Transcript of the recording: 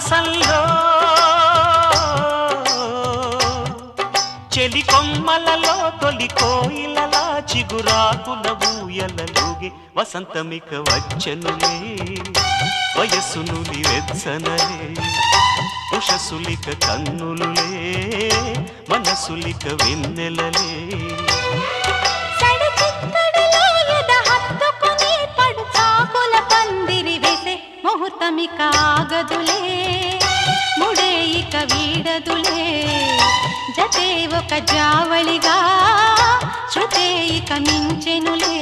మాసంలో చెలి కొమ్మలలో తొలి కోయిలలా చిగురాకుల ఊయలలుగే వసంతమిక వచ్చనులే వయస్సునులి వెచ్చనలే ఉషసులిక కన్నులులే మనసులిక వెన్నెలలే ముహూర్తమిక ఆగదులే ముడేయిక వీడదులే జతే ఒక జావళిగా శృతే ఇక మించెనులే